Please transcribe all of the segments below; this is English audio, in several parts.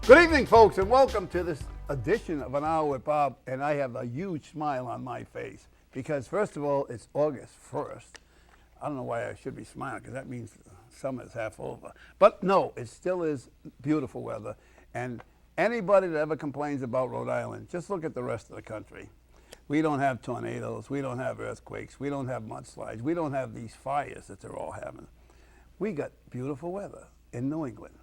Good evening, folks, and welcome to this edition of An Hour with Bob. And I have a huge smile on my face because, first of all, it's August 1st. I don't know why I should be smiling because that means summer's half over. But no, it still is beautiful weather. And anybody that ever complains about Rhode Island, just look at the rest of the country. We don't have tornadoes. We don't have earthquakes. We don't have mudslides. We don't have these fires that they're all having. We got beautiful weather in New England.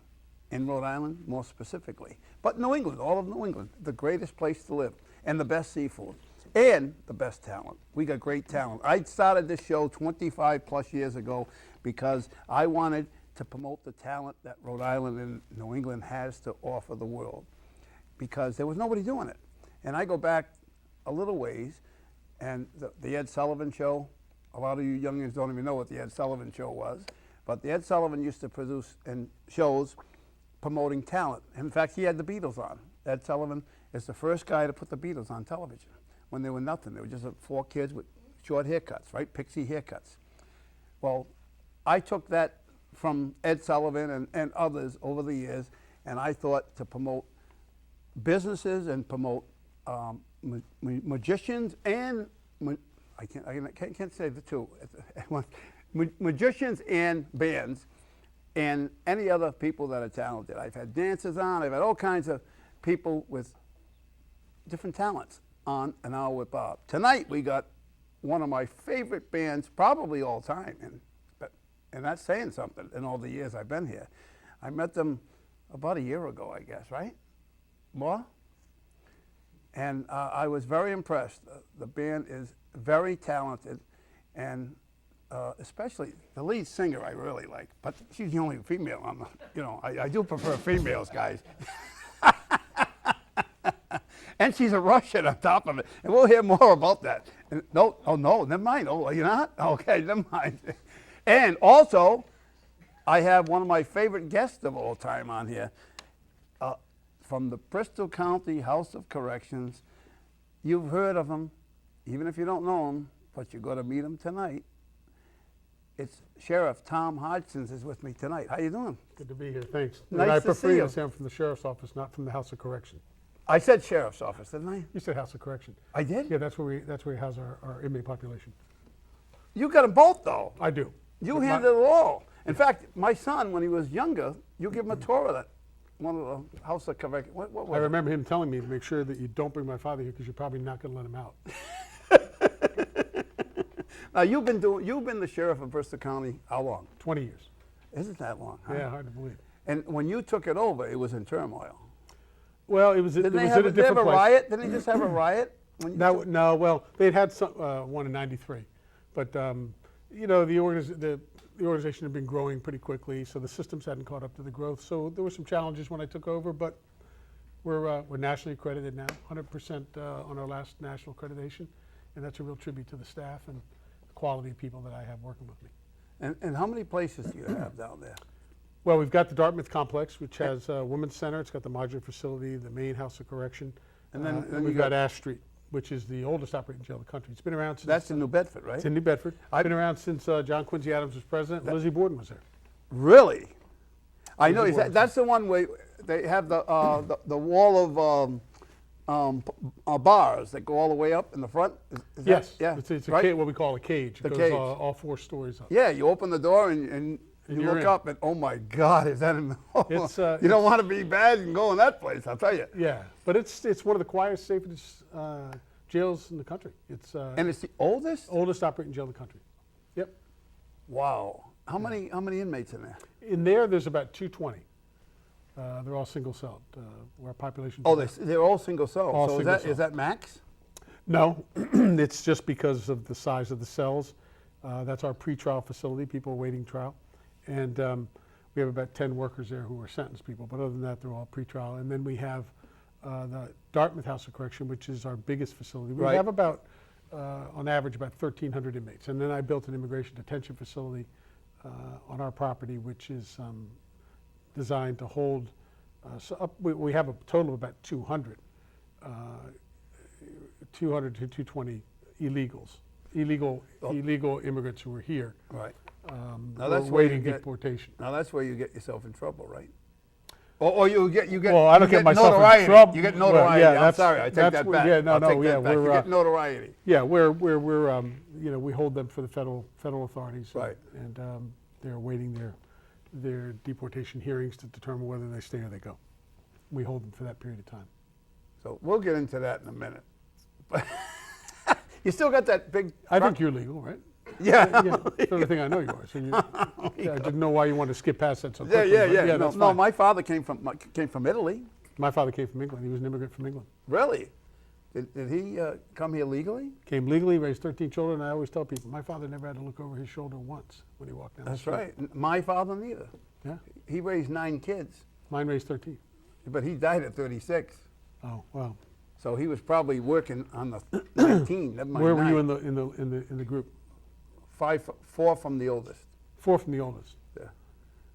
In Rhode Island, more specifically. But New England, all of New England, the greatest place to live, and the best seafood, and the best talent. We got great talent. I started this show 25 plus years ago because I wanted to promote the talent that Rhode Island and New England has to offer the world, because there was nobody doing it. And I go back a little ways, and the Ed Sullivan Show, a lot of you youngins don't even know what the Ed Sullivan Show was, but the Ed Sullivan used to produce shows promoting talent. In fact, he had the Beatles on. Ed Sullivan is the first guy to put the Beatles on television when they were nothing. They were just four kids with short haircuts, right? Pixie haircuts. Well, I took that from Ed Sullivan and others over the years, and I thought to promote businesses and promote magicians and, I can't say the two, magicians and bands, and any other people that are talented. I've had dancers on, I've had all kinds of people with different talents on An Hour with Bob. Tonight we got one of my favorite bands, probably all time, and that's saying something in all the years I've been here. I met them about a year ago, I guess, right? More? And I was very impressed. The band is very talented, and especially the lead singer I really like, but she's the only female on the, I do prefer females, guys. And she's a Russian on top of it, and we'll hear more about that. And no, never mind. Oh, you're not? Okay, never mind. And also, I have one of my favorite guests of all time on here, from the Bristol County House of Corrections. You've heard of him, even if you don't know him, but you're going to meet him tonight. It's Sheriff Tom Hodgson is with me tonight. How you doing? Good to be here, thanks. Nice and I to prefer see you you. to say I'm from the Sheriff's Office, not from the House of Correction. I said Sheriff's Office, didn't I? You said House of Correction. I did? Yeah, that's where we house our inmate population. You got them both, though. I do. You handled it all. In fact, my son, when he was younger, you give him a tour of that, one of the House of Correction. What was I it? remember him telling me to make sure that you don't bring my father here because you're probably not going to let him out. Now, you've been the sheriff of Bristol County how long? 20 years. Isn't that long, huh? Yeah, hard to believe. And when you took it over, it was in turmoil. Well, it was at a Did different they have a place. riot? Didn't they just have a riot? When you No, well, they'd had some, one in '93. But, the organization had been growing pretty quickly, so the systems hadn't caught up to the growth. So there were some challenges when I took over, but we're nationally accredited now, 100% on our last national accreditation. And that's a real tribute to the staff and the quality of people that I have working with me. And how many places do you have down there? Well, we've got the Dartmouth Complex, which has a women's center. It's got the modular facility, the main House of Correction. And then we've got Ash Street, which is the oldest operating jail in the country. It's been around since... That's in New Bedford, right? It's in New Bedford. It's been around since John Quincy Adams was president. Lizzie Borden was there. Really? I know. Borden. That's the one where they have the wall of bars that go all the way up in the front? Is Yes. That, yeah. It's right? what we call a cage. It The goes cage. all 4 stories up. Yeah, you open the door and you you're look in. up and, oh my God, is that in the It's, you don't want to be bad and go in that place, I'll tell you. Yeah, but it's one of the quietest, safest jails in the country. It's And it's the oldest? oldest operating jail in the country. Yep. Wow. How many inmates in there? In there, there's about 220. They're all single-celled. Our population. Oh, they're all single cell. All so single is that max? No, it's just because of the size of the cells. That's our pretrial facility. People are waiting trial, and we have about 10 workers there who are sentenced people. But other than that, they're all pretrial. And then we have the Dartmouth House of Correction, which is our biggest facility. We have about, on average, about 1,300 inmates. And then I built an immigration detention facility on our property, which is designed to hold, we have a total of about 200 to 220 illegal immigrants who are here. Right. Now that's waiting deportation. Now that's where you get yourself in trouble, right? Or you get Well, I don't you get myself in notoriety. trouble. You get Well, notoriety. yeah, I'm that's- sorry, I take that's that what- back. yeah, no, I'll no, take yeah, that back. You we're, get notoriety. Yeah, we're you know, we hold them for the federal authorities. Right. And they're awaiting their deportation hearings to determine whether they stay or they go. We hold them for that period of time. So we'll get into that in a minute. But you still got that big I truck? think you're legal, right? Yeah. Yeah, that's the only thing I know you are. So yeah, I didn't know why you wanted to skip past that so Yeah, quickly. yeah, but yeah. that's No, fine. my father came from Italy. My father came from England. He was an immigrant from England. Really? Did he come here legally? Came legally, raised 13 children. I always tell people, my father never had to look over his shoulder once when he walked down the That's street. right. My father neither. Yeah, He raised 9 kids, mine raised 13. but he died at 36. Oh, wow. So he was probably working on the 19. Never mind Where were you 9. in the group? 4 from the oldest. 4 from the oldest. Yeah.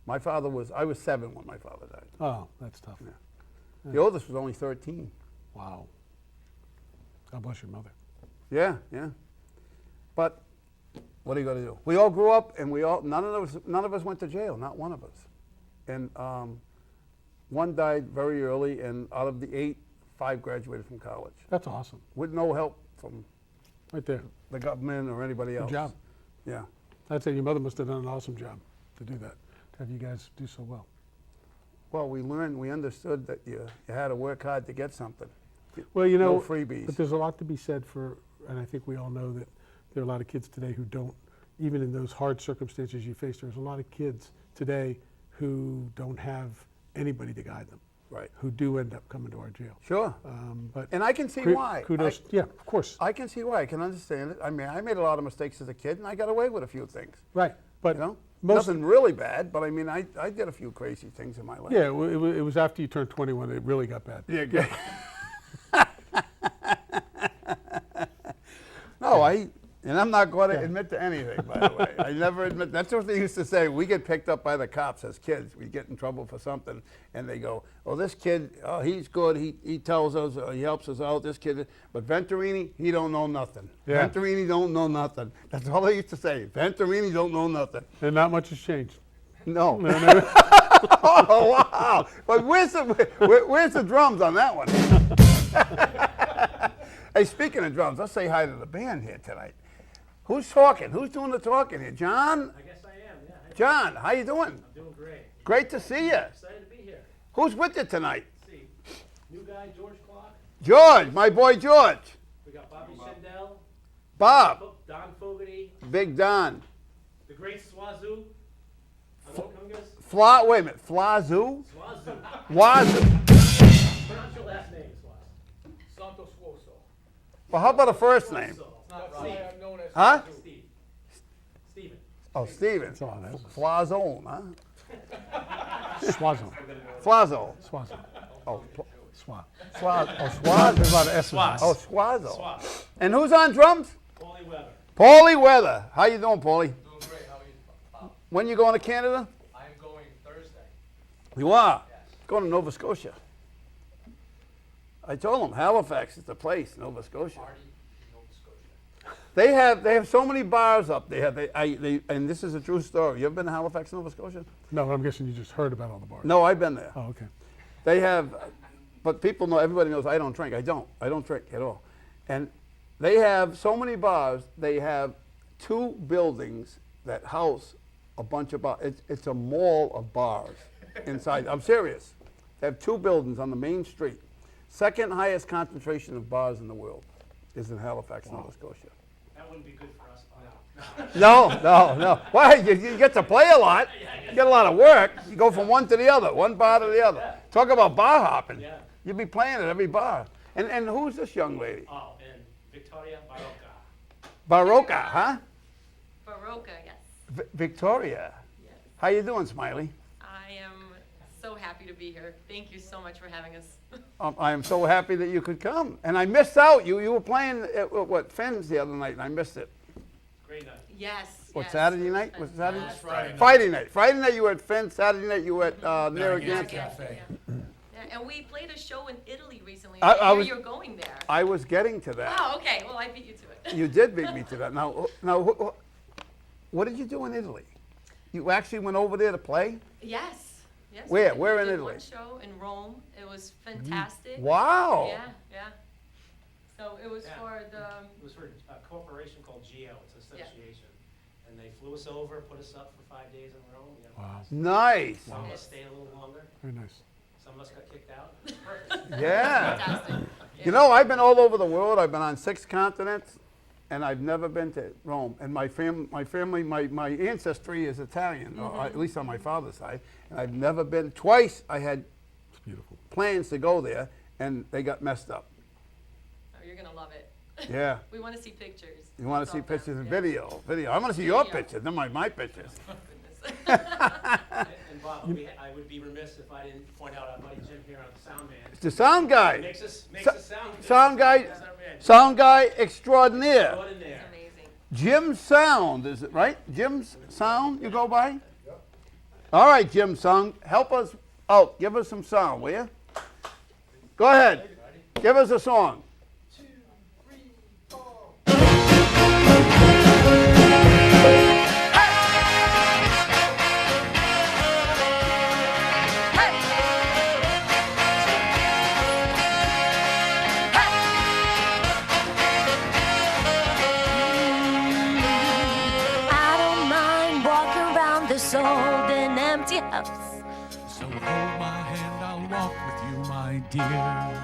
I was 7 when my father died. Oh, that's tough. Yeah. The oldest was only 13. Wow. God bless your mother. Yeah, yeah. But what are you going to do? We all grew up, and none of us went to jail. Not one of us. And one died very early, and out of the 8, 5 graduated from college That's awesome. with no help from Right there. the government or anybody else. Good job. Yeah. I'd say your mother must have done an awesome job to do that, to have you guys do so well. Well, we understood that you had to work hard to get something. Well, you know, No freebies. but there's a lot to be said for, and I think we all know that there are a lot of kids today who don't, even in those hard circumstances you face, there's a lot of kids today who don't have anybody to guide them, Right. who do end up coming to our jail. Sure. But And I can see why. Kudos, yeah, of course. I can see why. I can understand it. I mean, I made a lot of mistakes as a kid, and I got away with a few things. Right, but You know, most, nothing really bad, but I mean, I did a few crazy things in my life. yeah, it was after you turned 21 that it really got bad. Yeah. No, and I'm not going to admit to anything, by the way. I never admit. That's what they used to say. We get picked up by the cops as kids. We get in trouble for something, and they go, "Oh, this kid, oh, he's good. He tells us, he helps us out. This kid, but Venturini, he don't know nothing. Yeah. Venturini don't know nothing." That's all they used to say. Venturini don't know nothing. And not much has changed. No. No, no. Oh wow! But where's the drums on that one? Hey, speaking of drums, let's say hi to the band here tonight. Who's talking? Who's doing the talking here? John? I guess I am, yeah. John, how you doing? I'm doing great. Great to see you. Excited to be here. Who's with you tonight? Let's see. New guy, George Clark. George, my boy George. We got Bobby Shendell. Bob, Don Fogarty. Big Don. The great Swazoo. Amokungas. Wait a minute, Flazoo? Swazoo. Wazoo. Pronounce your last name, Swaz. Santos Woso. Well, how about a first name? Steve. I'm known as Huh? Steve. Steven. Oh, Steven. That's all that is. Flazone, huh? Swazo. Flazo. Swazo. Oh, Swa. Swaz. There's a lot of S's. Swaz. Oh, Swazo. Swaz. And who's on drums? Paulie Weather. Paulie Weather. How you doing, Paulie? Doing great. How are you? When you going to Canada? I'm going Thursday. You are? Yes. Going to Nova Scotia. I told them Halifax is the place, Nova Scotia. Party in Nova Scotia. They have so many bars up there. And this is a true story. You ever been to Halifax, Nova Scotia? No, I'm guessing you just heard about all the bars. No, I've been there. Oh, okay. They have, but people know, everybody knows I don't drink. I don't drink at all. And they have so many bars, they have 2 buildings that house a bunch of bars. It's a mall of bars inside. I'm serious. They have 2 buildings on the main street. Second highest concentration of bars in the world is in Halifax, Nova Scotia. That wouldn't be good for us. No. Why? You get to play a lot. You get a lot of work. You go from one to the other, one bar to the other. Talk about bar hopping. Yeah. You'd be playing at every bar. And who's this young lady? Oh, and Victoria Barroca. Barroca, huh? Barroca, yes. Victoria. Yes. How you doing, Smiley? I am so happy to be here. Thank you so much for having us. I am so happy that you could come. And I missed out. You were playing at Fenn's the other night, and I missed it. Great night. Yes. What, yes, Saturday it night? fun. Was it Saturday? Friday night. Friday night. Friday night you were at Fenn's. Saturday night you were at Narragansett. Cafe. Yeah. Yeah, and we played a show in Italy recently. I I hear was- you're going there. I was getting to that. Oh, okay. Well, I beat you to it. You did beat me to that. Now, what did you do in Italy? You actually went over there to play? Yes. Yes, Where? we Where in did Italy? One show in Rome. It was fantastic. Wow. Yeah, yeah. So it was Yeah. for the, It was for a corporation called GEO, it's an Yeah. association. And they flew us over, put us up for 5 days in Rome. We had a Wow. blast. Nice. Some of us stayed a little longer, Very nice. some of us got kicked out. It was perfect. Yeah. fantastic. You know, I've been all over the world. I've been on 6 continents, and I've never been to Rome. And my family, my ancestry is Italian, or at least on my father's side. And I've never been. Twice I had It's beautiful. plans to go there, and they got messed up. Oh, you're gonna love it. Yeah. We want to see pictures. You want That's to see all that- pictures and yeah. video. I want to see your Video. pictures, not my pictures. Goodness. And Bob, I would be remiss if I didn't point out our buddy Jim here, our sound man. It's the sound guy. Makes us sound good. Sound guy, That's our man. sound guy extraordinaire. Go in there. It's amazing. Jim Sound, is it right? Jim's Sound you go by? Yep. All right, Jim Sound, help us out. Give us some sound, will you? Go ahead. Give us a song. 2, 3, 4. I don't mind walking around this old and empty house. So hold my hand, I'll walk with you, my dear.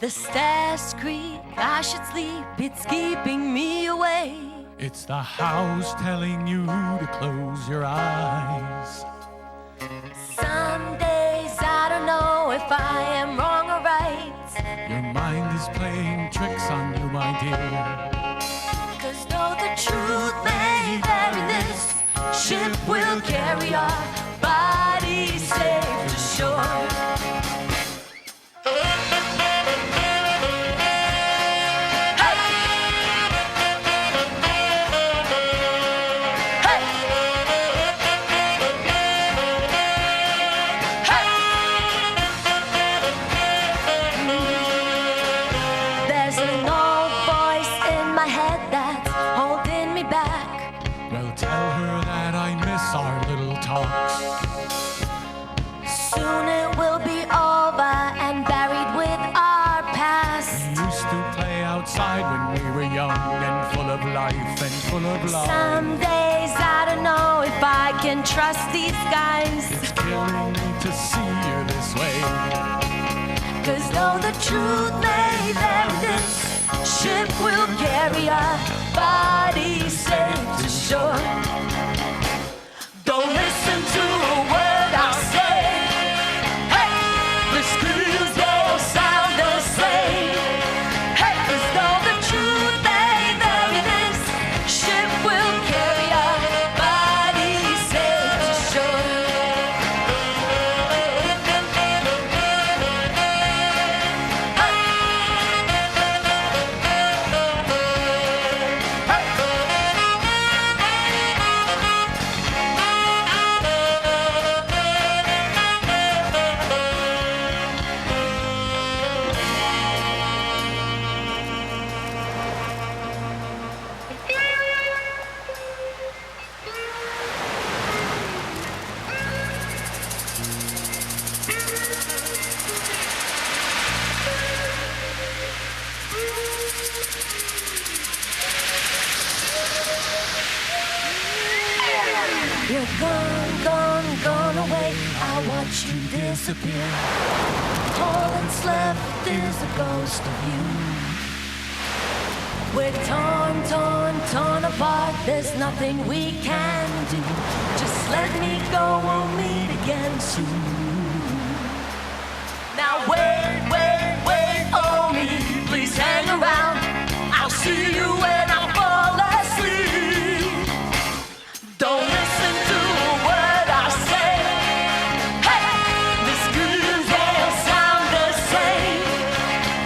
The stairs creak, I should sleep, it's keeping me away. It's the house telling you to close your eyes. Some days I don't know if I am wrong or right. Your mind is playing tricks on you, my dear. 'Cause though the truth may vary, this ship will carry our bodies safe to shore. There's an old voice in my head that's holding me back. Well, tell her that I miss our little talks. Soon it will be over and buried with our We past. used to play outside when we were young and full of life and full of love. Some days I don't know if I can trust these guys. It's killing me to see you this way. 'Cause though the truth may vary, this ship will carry our bodies safe to shore. Don't listen to a word I say. Hey, the screams all sound the same. Hey, 'cause though the truth may vary, this ship will carry our bodies safe to shore. You're gone, gone, gone away. I watch you disappear. All that's left is a ghost of you. We're torn, torn, torn apart. There's nothing we can do. Just let me go, we'll meet again soon. Now wait, wait, wait for me. Please hang around. I'll see you when I fall asleep. Don't listen to a word I say. Hey, the screams all sound the same.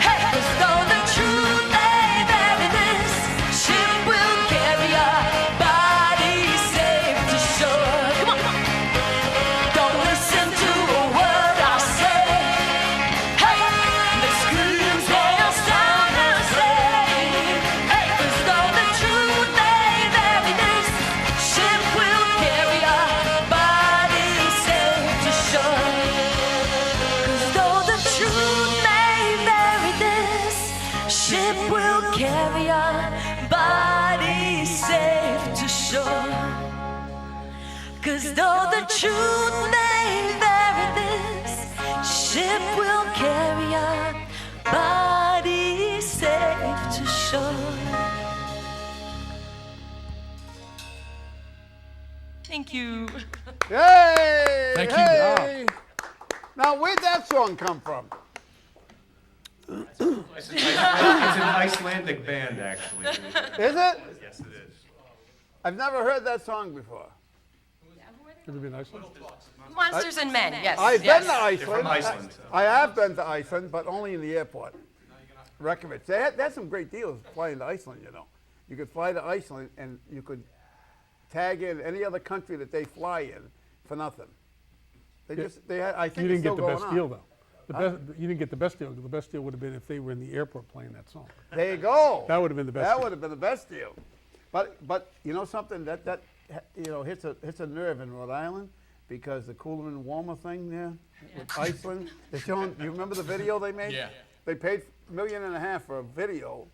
Hey, 'cause though the truth may vary, this ship will carry our bodies safe to shore. Come on. Don't listen to a though the truth may vary, this ship will carry our bodies safe to shore. Thank you. Yay! Thank you. Hey! Now, where'd that song come from? It's an Icelandic band, actually. Is it? Yes, it is. I've never heard that song before. Have you been to Iceland? Monsters and Men, yes. I've yes. been to Iceland. They're from Iceland. I have been to Iceland, but only in the airport. Reykjavik. They had some great deals flying to Iceland, you know. You could fly to Iceland and you could tag in any other country that they fly in for nothing. They had, I think You it's didn't get still the going best on. deal, though. You didn't get the best deal. The best deal would have been if they were in the airport playing that song. There you go. That would have been the best That deal. would have been the best deal. But you know something that you know hits a nerve in Rhode Island because the cooler and warmer thing there with Iceland. They're showing. You remember the video they made? Yeah. They paid $1.5 million for a video,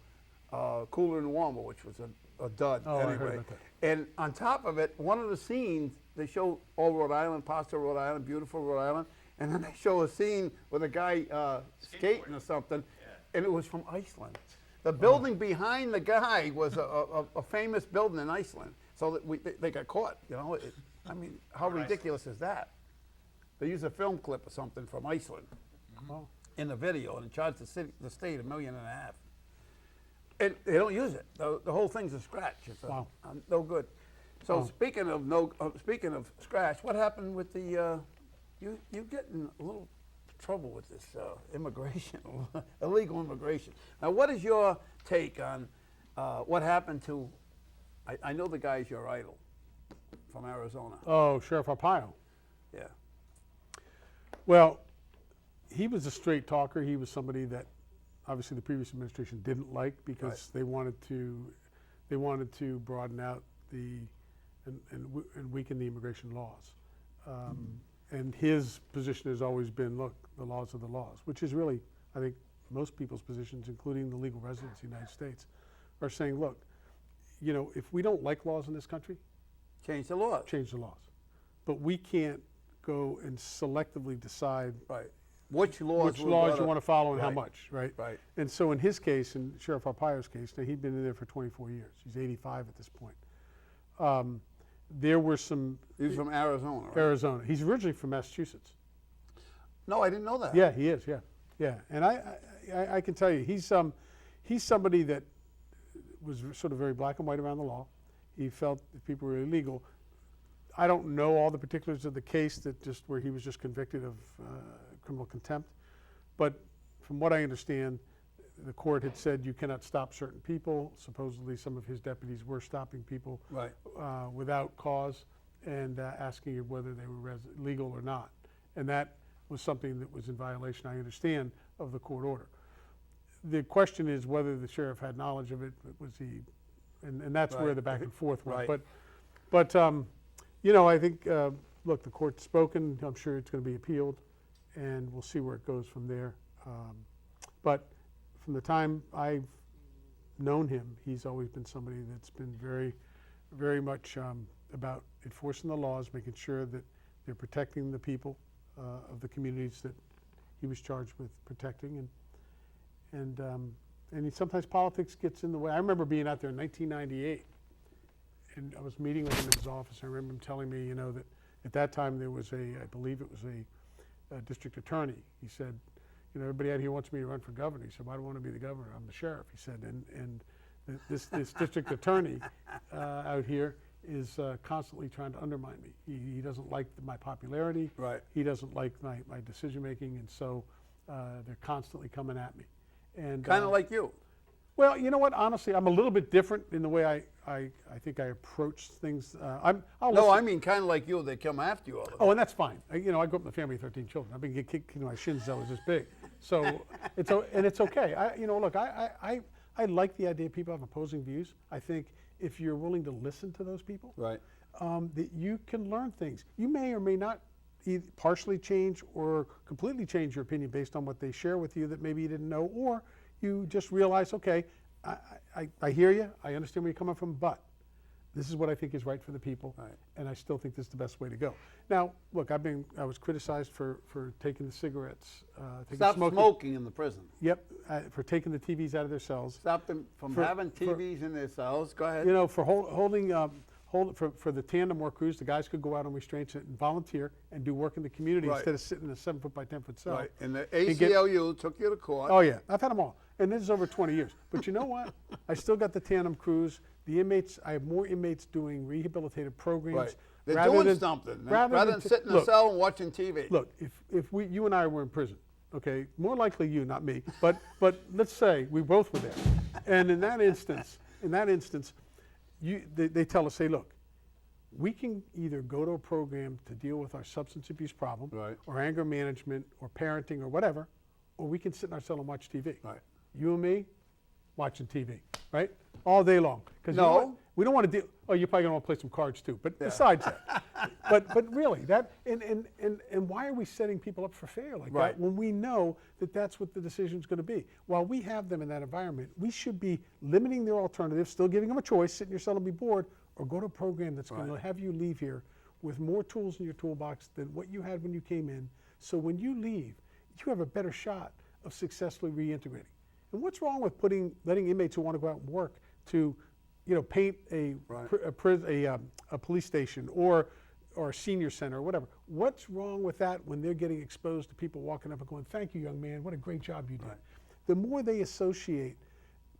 cooler and warmer, which was a dud. Oh, I heard anyway. about that. And on top of it, one of the scenes they show all Rhode Island, parts of Rhode Island, beautiful Rhode Island, and then they show a scene with a guy skating or something, and it was from Iceland. The building behind the guy was a famous building in Iceland, so that they got caught. You know, I mean, how ridiculous is that? They use a film clip or something from Iceland in the video and charge the state $1.5 million. And they don't use it. The whole thing's a scratch. It's no good. So speaking of scratch, what happened with the? You get in a little trouble with this immigration, illegal immigration. Now, what is your take on what happened to? I know the guy's your idol from Arizona. Oh, Sheriff Arpaio. Yeah. Well, he was a straight talker. He was somebody that obviously the previous administration didn't like because they wanted to broaden out and weaken the immigration laws. And his position has always been, look, the laws are the laws, which is really, I think, most people's positions, including the legal residents of the United States, are saying, look, you know, if we don't like laws in this country, Change the laws. change the laws. But we can't go and selectively decide Right. Which laws which laws you want to follow and how Right. much, right? Right. And so in his case, in Sheriff Arpaio's case, now he'd been in there for 24 years. He's 85 at this point. There were some He's from Arizona, right? Arizona. He's originally from Massachusetts. No, I didn't know that. Yeah, he is. Yeah. And I can tell you, he's somebody that was sort of very black and white around the law. He felt that people were illegal. I don't know all the particulars of the case where he was just convicted of criminal contempt, but from what I understand, the court had said you cannot stop certain people. Supposedly, some of his deputies were stopping people Right. without cause and asking whether they were legal or not, and that was something that was in violation, I understand, of the court order. The question is whether the sheriff had knowledge of it. Was he? And that's where Right. the back and forth went. Right. But you know, I think look, the court's spoken. I'm sure it's going to be appealed, and we'll see where it goes from there. But from the time I've known him, he's always been somebody that's been very, very much about enforcing the laws, making sure that they're protecting the people of the communities that he was charged with protecting, and sometimes politics gets in the way. I remember being out there in 1998, and I was meeting with him in his office. I remember him telling me, you know, that at that time there was I believe it was a district attorney. He said, you know, everybody out here wants me to run for governor. He said, well, I don't want to be the governor. I'm the sheriff. He said, and this district attorney out here is constantly trying to undermine me. He doesn't like my popularity. Right. He doesn't like my decision making, and so they're constantly coming at me. And Kind of like you. well, you know what? Honestly, I'm a little bit different in the way I think I approach things. I'll No, listen- I mean kind of like you. They come after you all the time. Oh, and that's fine. You know, I grew up in a family of 13 children. I've been getting kicked in my shins since I was this big. So it's okay. You know, look, I like the idea people have opposing views. I think if you're willing to listen to those people, Right. that you can learn things. You may or may not either partially change or completely change your opinion based on what they share with you that maybe you didn't know, or you just realize, okay, I hear you, I understand where you're coming from, but This is what I think is right for the people, Right. and I still think this is the best way to go. Now, look, I was criticized for taking the cigarettes, taking Stop smoking in the prison. Yep, for taking the TVs out of their cells. Stop them from For- having for- TVs in their cells. Go ahead. You know, for for the tandem work crews, the guys could go out on restraints and volunteer and do work in the community Right. instead of sitting in a 7-foot by 10-foot cell. Right. And the And get- ACLU took you to court. Oh yeah, I've had them all, and this is over 20 years. But you know what? I still got the tandem crews. The inmates, I have more inmates doing rehabilitative programs. Right. They're rather doing than- something rather than t- sitting in a look, cell and watching TV. Look, if you and I were in prison, okay, more likely you, not me, but let's say we both were there, and in that instance, they tell us, say, look, we can either go to a program to deal with our substance abuse problem, Right. or anger management, or parenting, or whatever, or we can sit in our cell and watch TV. Right. You and me, watching TV, right, all day long. Because No. we don't want to deal. Oh, you're probably going to want to play some cards too. But besides that, but really, that and why are we setting people up for failure like Right. that when we know that that's what the decision is going to be? While we have them in that environment, we should be limiting their alternatives, still giving them a choice: sit in your cell and be bored, or go to a program that's going to Right. have you leave here with more tools in your toolbox than what you had when you came in. So when you leave, you have a better shot of successfully reintegrating. And what's wrong with letting inmates who want to go out and work to, paint a Right. a police station or a senior center or whatever? What's wrong with that when they're getting exposed to people walking up and going, "Thank you, young man. What a great job you did." Right. The more they associate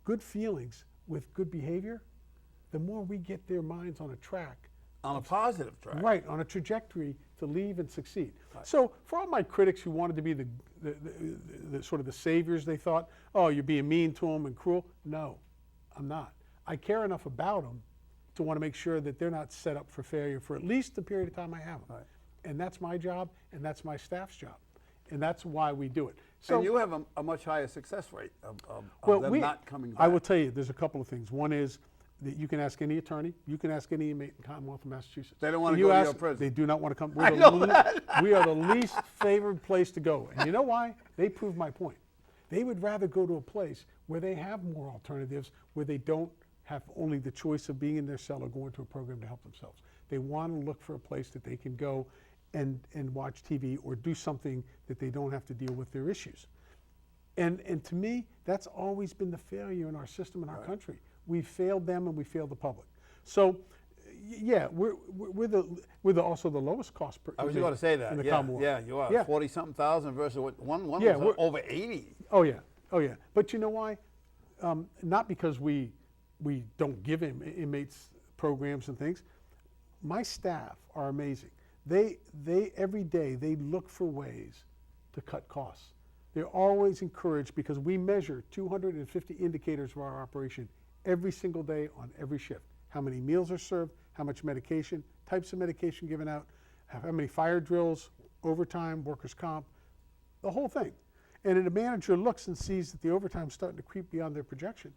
good feelings with good behavior, the more we get their minds on a track. On a positive track. Right, on a trajectory to leave and succeed. So for all my critics who wanted to be the sort of the saviors, they thought, oh, you're being mean to them and cruel. No, I'm not. I care enough about them to want to make sure that they're not set up for failure for at least the period of time I have them. Right. And that's my job, and that's my staff's job. And that's why we do it. So And you have a much higher success rate of well, them not coming back. I will tell you, there's a couple of things. One is that you can ask any attorney, you can ask any inmate in Commonwealth of Massachusetts. They don't wanna And go to ask- your prison. They do not want to come. I know that. We are the least favored place to go. And you know why? They prove my point. They would rather go to a place where they have more alternatives, where they don't have only the choice of being in their cell or going to a program to help themselves. They want to look for a place that they can go and watch TV or do something that they don't have to deal with their issues. And to me, that's always been the failure in our system in our country. We failed them and we failed the public. So, yeah, we're also the lowest cost per I was inmate going to say that. in the Yeah, Commonwealth. yeah, you are. Yeah. 40-something thousand versus one Yeah, was we're- over 80. Oh yeah, oh yeah. But you know why? Not because we don't give inmates programs and things. My staff are amazing. They every day they look for ways to cut costs. They're always encouraged because we measure 250 indicators of our operation every single day on every shift. How many meals are served, how much medication, types of medication given out, how many fire drills, overtime, workers' comp, the whole thing. And then the manager looks and sees that the overtime's starting to creep beyond their projection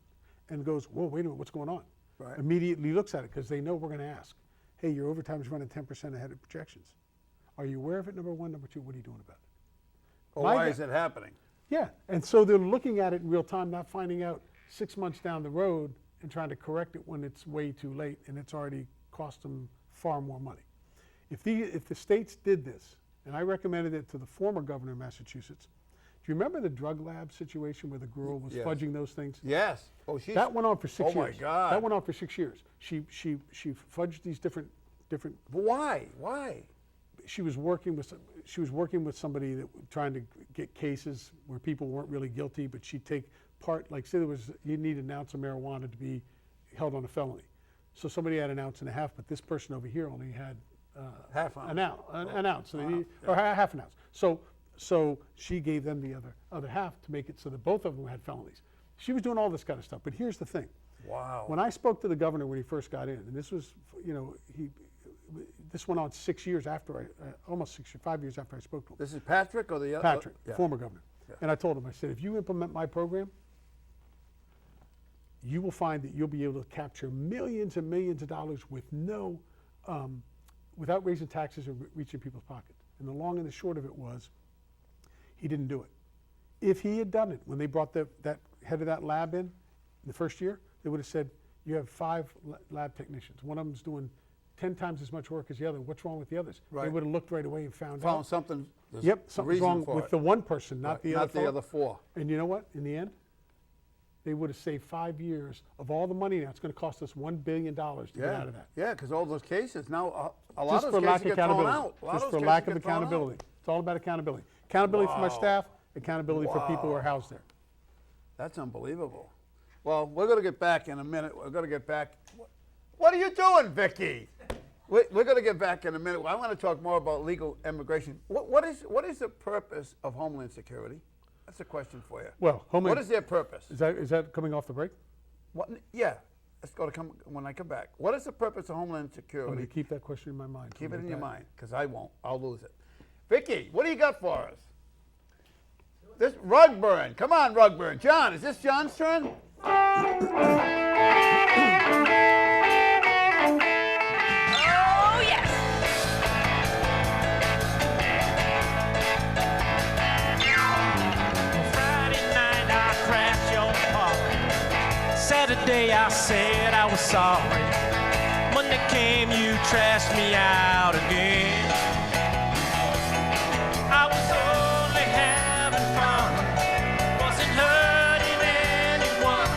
and goes, whoa, wait a minute, what's going on? Right. Immediately looks at it because they know we're going to ask, hey, your overtime's running 10% ahead of projections. Are you aware of it, number one? Number two, what are you doing about it? Well, My why guy- is it happening? Yeah, and so they're looking at it in real time, not finding out 6 months down the road and trying to correct it when it's way too late and it's already cost them far more money. If the states did this, and I recommended it to the former governor of Massachusetts, do you remember the drug lab situation where the girl was Yes. fudging those things? Yes. Oh, she's. That went on for 6 years. Oh, my God. That went on for 6 years. She fudged these different. But why? Why? She was working with somebody that trying to get cases where people weren't really guilty, but she'd take part. Like say you need an ounce of marijuana to be held on a felony, so somebody had an ounce and a half, but this person over here only had Half ounce. an ounce, so they need, or half an ounce. So she gave them the other half to make it so that both of them had felonies. She was doing all this kind of stuff. But here's the thing. Wow. When I spoke to the governor when he first got in, and this was, this went on 6 years after almost 5 years after I spoke to him. This is Patrick or the other? Patrick, Yeah. former governor. And I told him, I said, if you implement my program, you will find that you'll be able to capture millions and millions of dollars with without raising taxes or reaching people's pockets. And the long and the short of it was, he didn't do it. If he had done it, when they brought that head of that lab in the first year, they would have said, You have 5 lab technicians. One of them's doing 10 times as much work as the other. What's wrong with the others? They Right. would have looked right away and found Found out. something. There's Yep, a something's reason wrong for with it. the one person, not Right, the other Not the other 4. And you know what? In the end, they would have saved 5 years of all the money now. It's going to cost us $1 billion to get out of that. Yeah, because all those cases now, a lot Just of for those lack cases of get thrown accountability. out. A lot Just of for those lack cases of get thrown out. accountability. It's all about accountability. Accountability from our Wow. staff, accountability for people who are housed there. That's unbelievable. Well, we're going to get back in a minute. We're going to get back. What are you doing, Vicky? We're going to get back in a minute. I want to talk more about legal immigration. What is the purpose of Homeland Security? That's a question for you. Well, What is their purpose? Is that coming off the break? What, yeah, let's go to when I come back. What is the purpose of Homeland I'm Security? going to keep that question in my mind. Keep it We'll in get your back. mind, because I won't. I'll lose it. Vicky, what do you got for us? This RugBurn. Come on, RugBurn. John, is this John's turn? Oh, yes. Friday night I crashed your car. Saturday I said I was sorry. Monday came, you trashed me out again. I was only having fun, wasn't hurting anyone,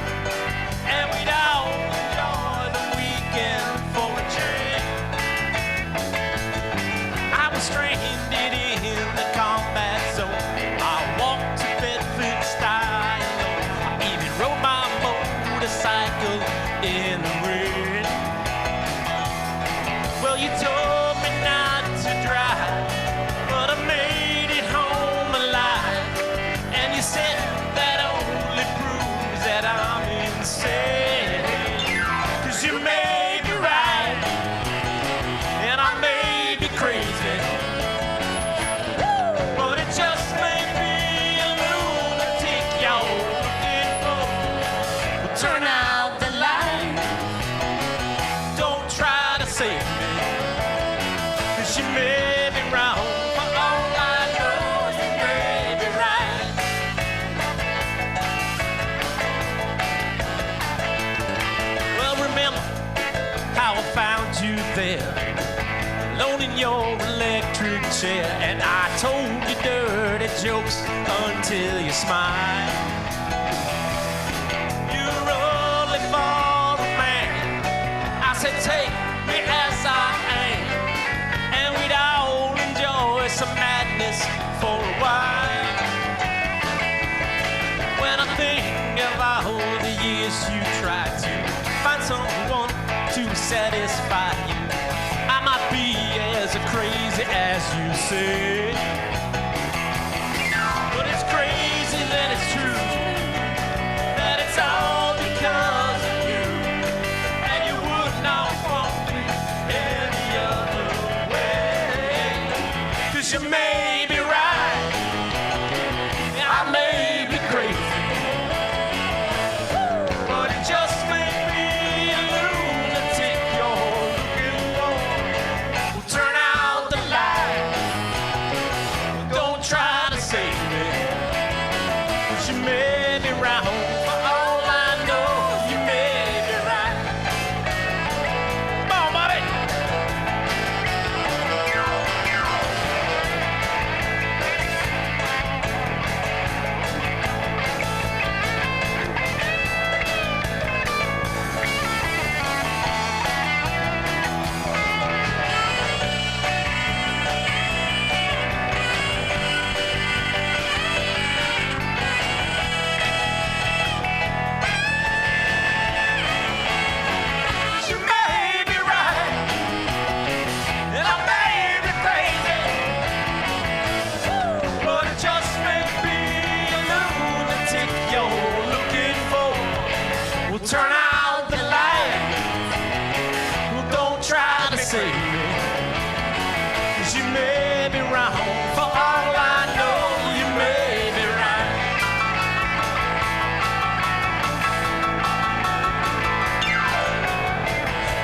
and we'd all enjoy the weekend for a change. I was stranded in the combat zone. I walked to Bedford style. I even rode my motorcycle in the rain. Well, you told me not to drive, but I made it home alive. And you said that only proves that I'm insane. 'Cause you may be right, and I may be crazy, but it just may be a lunatic you're looking for. Well, turn out the light, don't try to save me, 'cause you may be wrong. For all I know, you may be right. Well, remember how I found you there, alone in your electric chair, and I told you dirty jokes until you smiled. You're only for a man. I said, take me as I am, and we'd all enjoy some madness for a while. When I think of all the years you tried to find someone to satisfy you, I might be as crazy as you say. But it's crazy that it's true, that it's all because of you, and you would not want me any other way. 'Cause you may be right, and I may be crazy, but it just may be a lunatic you're looking for. Well, turn out the light, don't try to save me, 'cause you may be wrong. For all I know, you may be right. Come on, buddy. You may be right, and I may be crazy, but it just may be a lunatic you're looking for. Well, turn out the light, well, don't try to save me, 'cause you may be wrong. For all I know, you may be right.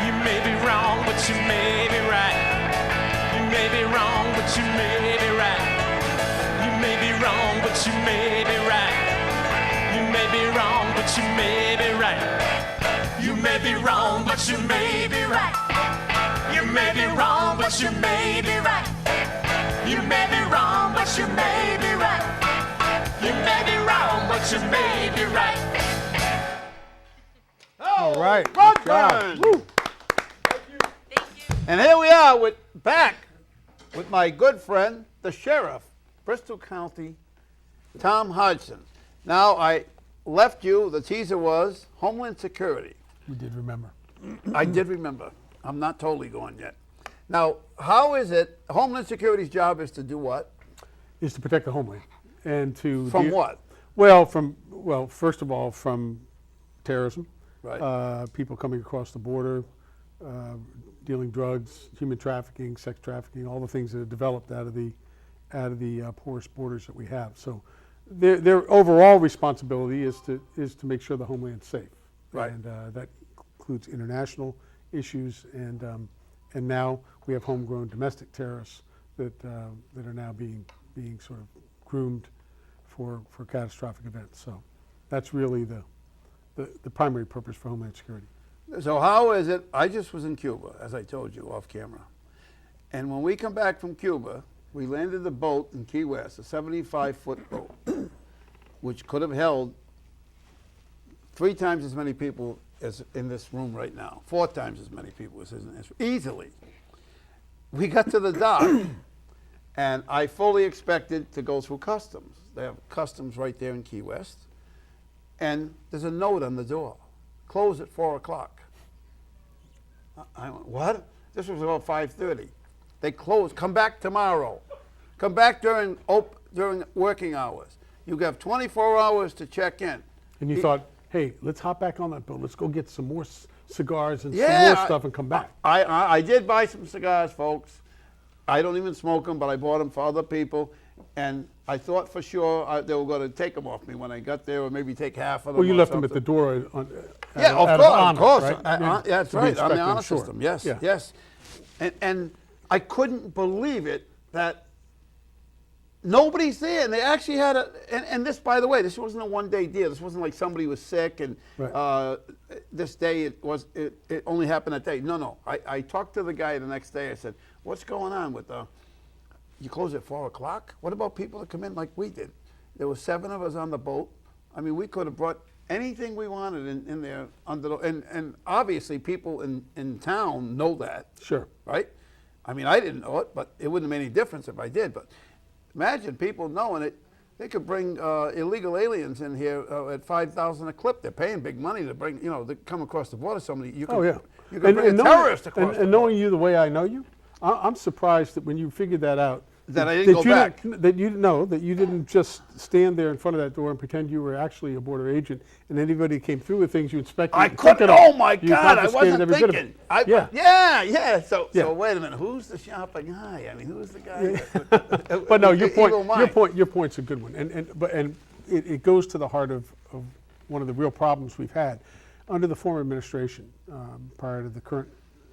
You may be wrong, but you may be right. You may be wrong, but you may be right. You may be wrong, but you may be right. You may be wrong, but you may be right. You may be wrong, but you may be right. You may be wrong, but you may be right. You may be wrong, but you may be right. You may be wrong, but you may be right. All right. good RugBurn. job. Woo. Thank you. And here we are back with my good friend, the Sheriff, Bristol County, Tom Hodgson. Now, I left you, the teaser was Homeland Security. We did remember. I did remember. I'm not totally gone yet. Now, how is it, Homeland Security's job is to do what? Is to protect the homeland and to From what? Well, first of all, from terrorism, Right. people coming across the border, dealing drugs, human trafficking, sex trafficking, all the things that have developed out of the porous borders that we have. So, their overall responsibility is to make sure the homeland's safe. Right. And that includes international issues, and now we have homegrown domestic terrorists that are now being sort of groomed for catastrophic events. So that's really the primary purpose for Homeland Security. So how is it, I just was in Cuba, as I told you, off camera. And when we come back from Cuba, we landed the boat in Key West, a 75-foot boat, which could have held 3 times as many people as in this room right now, 4 times as many people as in this room, easily. We got to the dock, and I fully expected to go through customs. They have customs right there in Key West, and there's a note on the door, close at 4 o'clock. I went, what? This was about 5:30. They closed, come back tomorrow. Come back during working hours. You have 24 hours to check in. And you thought, hey, let's hop back on that boat. Let's go get some more cigars and some more stuff and come back. I did buy some cigars, folks. I don't even smoke them, but I bought them for other people. And I thought for sure they were going to take them off me when I got there, or maybe take half of them. Well, you or left them at something. the door. Yeah, out of course. right? That's To be right, on the inspected, honor sure. system. Yes, Yeah. yes. And I couldn't believe it that nobody's there. And they actually had and this, by the way, this wasn't a one-day deal. This wasn't like somebody was sick and Right. this day it only happened that day. No. I talked to the guy the next day. I said, what's going on with you close at 4 o'clock? What about people that come in like we did? There were 7 of us on the boat. I mean, we could have brought anything we wanted in there under the, and obviously people in town know that. Sure. Right? I mean, I didn't know it, but it wouldn't have made any difference if I did. But imagine people knowing it. They could bring illegal aliens in here at $5,000 a clip. They're paying big money to bring, to come across the border. Somebody, you could, you could bring a terrorist across. And knowing you the way I know you, I'm surprised that when you figured that out, That I didn't go back. That you didn't just stand there in front of that door and pretend you were actually a border agent, and anybody came through with things you inspected. I and took couldn't. it all. Oh my You God! I confiscated wasn't every bit of thinking. it. Yeah. So Yeah. wait a minute. Who's the shopping guy? I mean, who's the guy? But no, your Evil mind. your point's a good one, and it goes to the heart of one of the real problems we've had under the former administration, prior to the current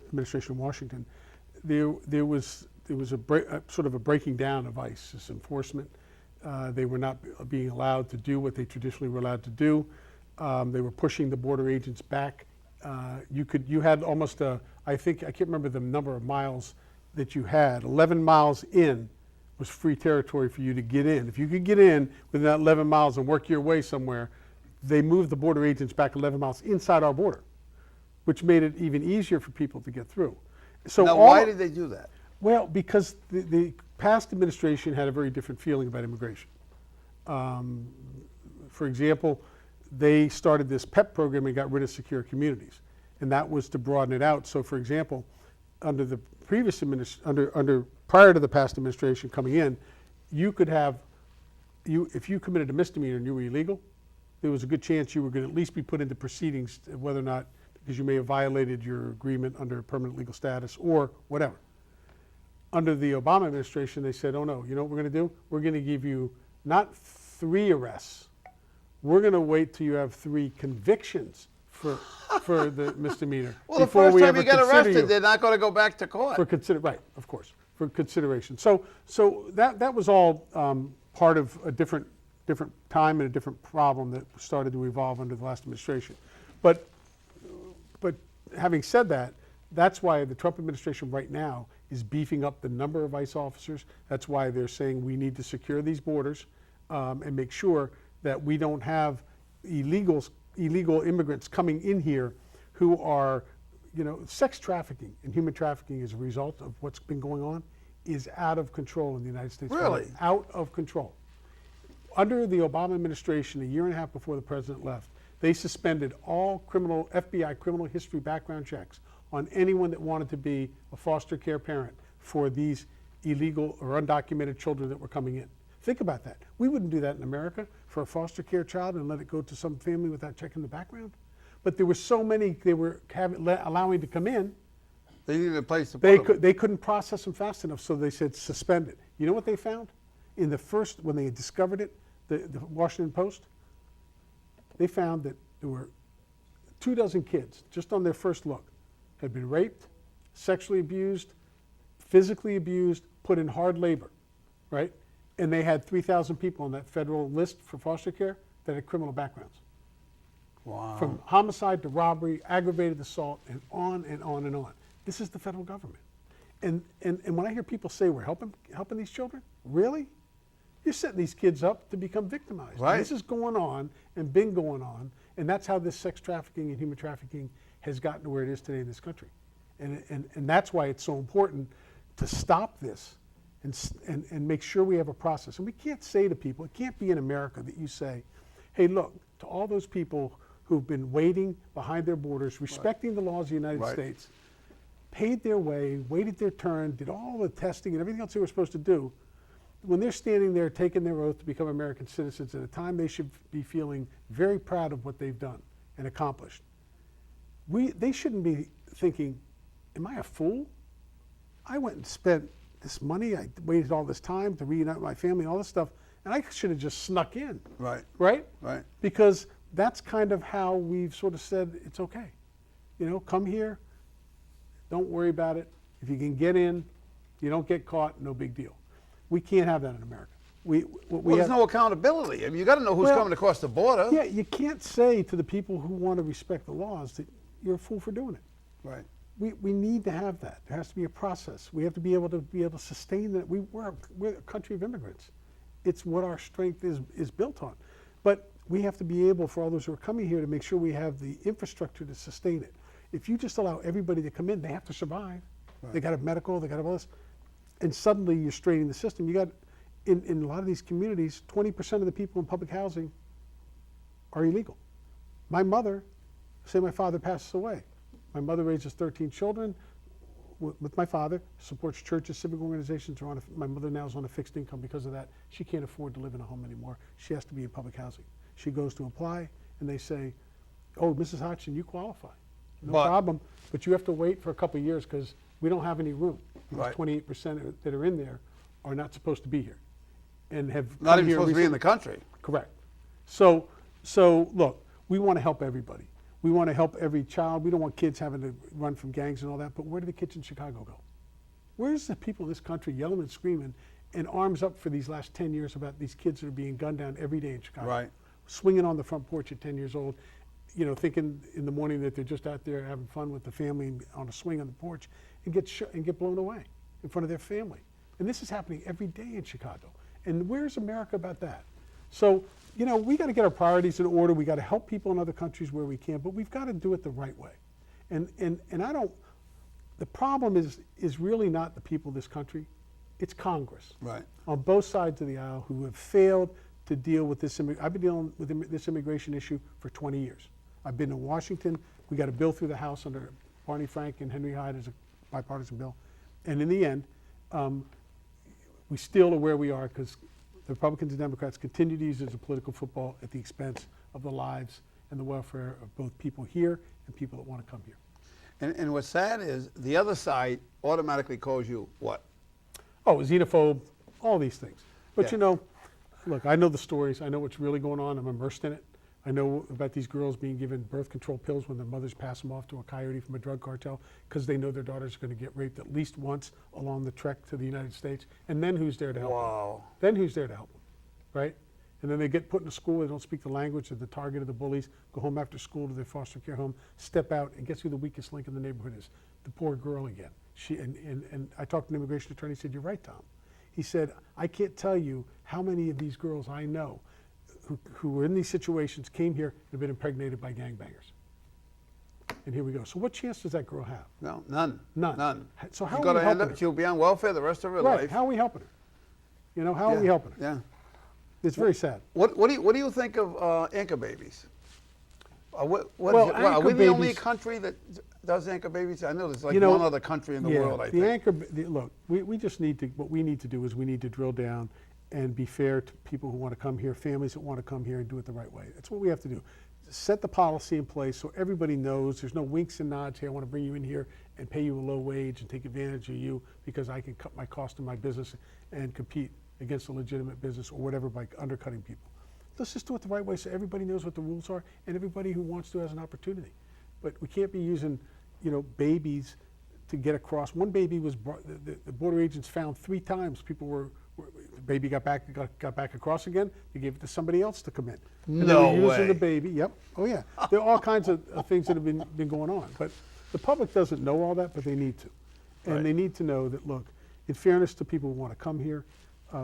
administration in Washington. There was sort of a breaking down of ICE's enforcement. They were not being allowed to do what they traditionally were allowed to do. They were pushing the border agents back. You had almost I can't remember the number of miles that you had. 11 miles in was free territory for you to get in. If you could get in within that 11 miles and work your way somewhere, they moved the border agents back 11 miles inside our border, which made it even easier for people to get through. So Now, why did they do that? Well, because the past administration had a very different feeling about immigration. For example, they started this PEP program and got rid of secure communities, and that was to broaden it out. So, for example, under the previous prior to the past administration coming in, you could have if you committed a misdemeanor and you were illegal, there was a good chance you were going to at least be put into proceedings, whether or not because you may have violated your agreement under permanent legal status or whatever. Under the Obama administration, they said, oh no, you know what we're going to do? We're going to give you not 3 arrests. We're going to wait till you have 3 convictions for the misdemeanor. Well, the before first we time ever you get consider arrested, they're not going to go back to court. Right, of course, for consideration. So that was all part of a different time and a different problem that started to evolve under the last administration. But But having said that, that's why the Trump administration right now is beefing up the number of ICE officers. That's why they're saying we need to secure these borders and make sure that we don't have illegal immigrants coming in here who are, sex trafficking and human trafficking as a result of what's been going on is out of control in the United States. Really? Out of control. Under the Obama administration, a year and a half before the president left, they suspended all FBI criminal history background checks on anyone that wanted to be a foster care parent for these illegal or undocumented children that were coming in. Think about that. We wouldn't do that in America for a foster care child and let it go to some family without checking the background. But there were so many they were allowing to come in, They needed a place to put them. they couldn't process them fast enough, so they said suspend it. You know what they found? When they discovered it, the Washington Post, they found that there were 24 kids, just on their first look, had been raped, sexually abused, physically abused, put in hard labor, right? And they had 3,000 people on that federal list for foster care that had criminal backgrounds. Wow. From homicide to robbery, aggravated assault, and on and on and on. This is the federal government. And when I hear people say we're helping these children, really? You're setting these kids up to become victimized. Right. This is going on and been going on, and that's how this sex trafficking and human trafficking has gotten to where it is today in this country. And that's why it's so important to stop this and make sure we have a process. And we can't say to people, it can't be in America that you say, hey, look, to all those people who've been waiting behind their borders, respecting the laws of the United Right. States, paid their way, waited their turn, did all the testing and everything else they were supposed to do, when they're standing there taking their oath to become American citizens at a time they should be feeling very proud of what they've done and accomplished, they shouldn't be thinking, am I a fool? I went and spent this money, I waited all this time to reunite my family and all this stuff, and I should have just snuck in. Right. Right? Right. Because that's kind of how we've sort of said it's okay. Come here, don't worry about it. If you can get in, you don't get caught, no big deal. We can't have that in America. There's no accountability. I mean, you got to know who's coming across the border. Yeah, you can't say to the people who want to respect the laws that you're a fool for doing it. Right. We need to have that. There has to be a process. We have to be able to sustain that. We're a country of immigrants. It's what our strength is built on. But we have to be able, for all those who are coming here, to make sure we have the infrastructure to sustain it. If you just allow everybody to come in, they have to survive. Right. They got to have medical, they got to have all this. And suddenly you're straining the system. You got, in a lot of these communities, 20% of the people in public housing are illegal. My mother, say my father passes away. My mother raises 13 children with my father, supports churches, civic organizations. My mother now is on a fixed income because of that. She can't afford to live in a home anymore. She has to be in public housing. She goes to apply, and they say, oh, Mrs. Hodgson, you qualify. No problem, but you have to wait for a couple of years because we don't have any room. Because 28% that are in there are not supposed to be here, and have Not even supposed to be in the country. Correct. So look, we want to help everybody. We want to help every child. We don't want kids having to run from gangs and all that. But where do the kids in Chicago go? Where's the people in this country yelling and screaming and arms up for these last 10 years about these kids that are being gunned down every day in Chicago? Right. Swinging on the front porch at 10 years old, thinking in the morning that they're just out there having fun with the family on a swing on the porch, and get blown away in front of their family. And this is happening every day in Chicago. And where's America about that? So, we got to get our priorities in order. We got to help people in other countries where we can, but we've got to do it the right way. And the problem is really not the people of this country. It's Congress. Right. On both sides of the aisle who have failed to deal with this. I've been dealing with this immigration issue for 20 years. I've been in Washington. We got a bill through the House under Barney Frank and Henry Hyde as a bipartisan bill. And in the end, we still are where we are because the Republicans and Democrats continue to use it as a political football at the expense of the lives and the welfare of both people here and people that want to come here. And what's sad is the other side automatically calls you what? Oh, xenophobe, all these things. But Yeah. look, I know the stories. I know what's really going on. I'm immersed in it. I know about these girls being given birth control pills when their mothers pass them off to a coyote from a drug cartel because they know their daughters are going to get raped at least once along the trek to the United States. And then who's there to help them? Wow. Then who's there to help them, right? And then they get put in a school, they don't speak the language, they're the target of the bullies, go home after school to their foster care home, step out, and guess who the weakest link in the neighborhood is? The poor girl again. And I talked to an immigration attorney, he said, you're right, Tom. He said, I can't tell you how many of these girls I know who were in these situations, came here, and have been impregnated by gangbangers. And here we go. So what chance does that girl have? No, none. None. None. So how She's are gonna we end helping up, her? she'll be on welfare the rest of her Right, life. how are we helping her? You know, how are we Yeah, helping her? Yeah. It's very sad. What do you think of anchor babies? What Well, is it? Are anchor we the only babies- country that does anchor babies? I know there's like You know, one other country in the world, I think. Look, we just need to, what we need to do is we need to drill down and be fair to people who want to come here, families that want to come here and do it the right way. That's what we have to do. Set the policy in place so everybody knows there's no winks and nods. Hey, I want to bring you in here and pay you a low wage and take advantage of you because I can cut my cost of my business and compete against a legitimate business or whatever by undercutting people. Let's just do it the right way so everybody knows what the rules are and everybody who wants to has an opportunity. But we can't be using, babies to get across. One baby was brought, the border agents found 3 times people the baby got back across again. They gave it to somebody else to come in. And No they were using way. the baby. Yep. Oh yeah. There are all kinds of things that have been going on. But the public doesn't know all that, but they need to, and Right. they need to know that. Look, in fairness to people who want to come here,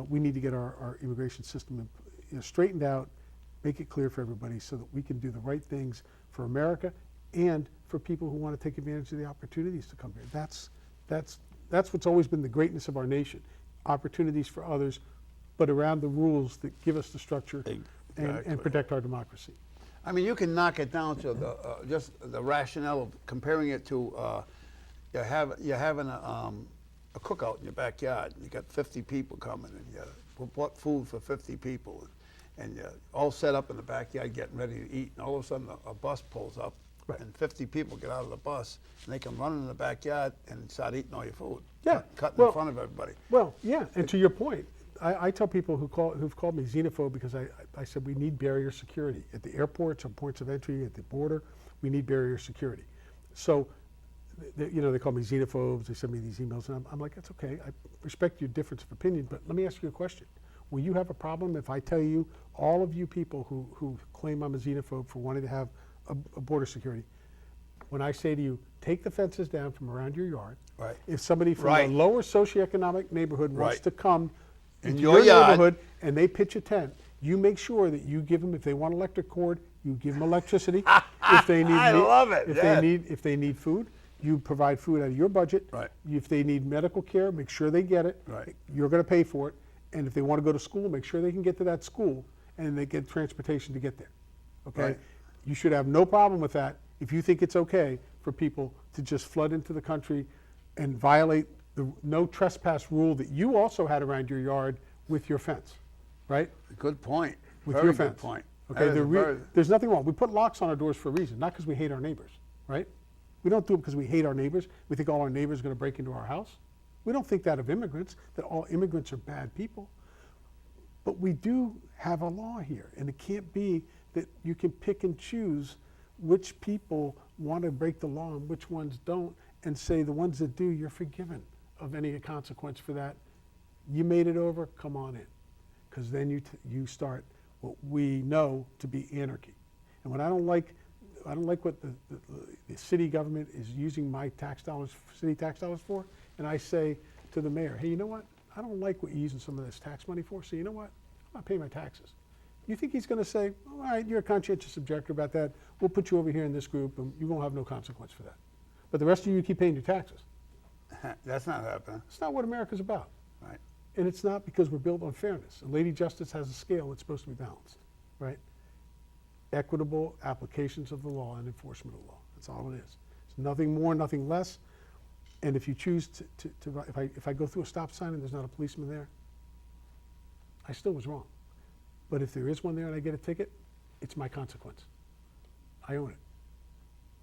we need to get our immigration system straightened out, make it clear for everybody, so that we can do the right things for America and for people who want to take advantage of the opportunities to come here. That's what's always been the greatness of our nation. Opportunities for others, but around the rules that give us the structure and Exactly. protect our democracy. I mean, you can knock it down to just the rationale of comparing it to you're having a cookout in your backyard. You got 50 people coming, and you bought food for 50 people, and you're all set up in the backyard getting ready to eat. And all of a sudden, a bus pulls up, Right. and 50 people get out of the bus, and they can run in the backyard and start eating all your food. Yeah, cutting well- in front of everybody. Well, yeah, and to your point, I tell people who've called me xenophobe because I said we need barrier security at the airports, on points of entry, at the border. We need barrier security. So, they call me xenophobes. They send me these emails, and I'm like, that's okay. I respect your difference of opinion, but let me ask you a question. Will you have a problem if I tell you, all of you people who claim I'm a xenophobe for wanting to have a border security, when I say to you, take the fences down from around your yard. Right. If somebody from Right. a lower socioeconomic neighborhood wants Right. to come In into your yard. neighborhood and they pitch a tent, you make sure that you give them, if they want electric cord, you give them electricity. If they need I love it, yeah. if they need food, you provide food out of your budget. Right. If they need medical care, make sure they get it. Right. You're going to pay for it. And if they want to go to school, make sure they can get to that school and they get transportation to get there. Okay? Right. You should have no problem with that if you think it's okay for people to just flood into the country and violate the no trespass rule that you also had around your yard with your fence, right? Good point. With Very your good fence. point. Okay, That is a very- there's nothing wrong. We put locks on our doors for a reason, not because we hate our neighbors, right? We don't do it because we hate our neighbors. We think all our neighbors are going to break into our house. We don't think that of immigrants, that all immigrants are bad people. But we do have a law here, and it can't be that you can pick and choose which people want to break the law and which ones don't, and say the ones that do, you're forgiven of any consequence for that. You made it over, come on in. Because then you start what we know to be anarchy. And what I don't like what the city government is using my tax dollars, city tax dollars for, and I say to the mayor, hey, you know what? I don't like what you're using some of this tax money for, so you know what? I'm not paying my taxes. You think he's going to say, all right, you're a conscientious objector about that. We'll put you over here in this group, and you won't have no consequence for that. But the rest of you keep paying your taxes. That's not happening. It's not what America's about. Right. And it's not because we're built on fairness. And Lady Justice has a scale that's supposed to be balanced, right? Equitable applications of the law and enforcement of the law. That's all it is. It's nothing more, nothing less. And if you choose if I go through a stop sign and there's not a policeman there, I still was wrong. But if there is one there and I get a ticket, it's my consequence. I own it.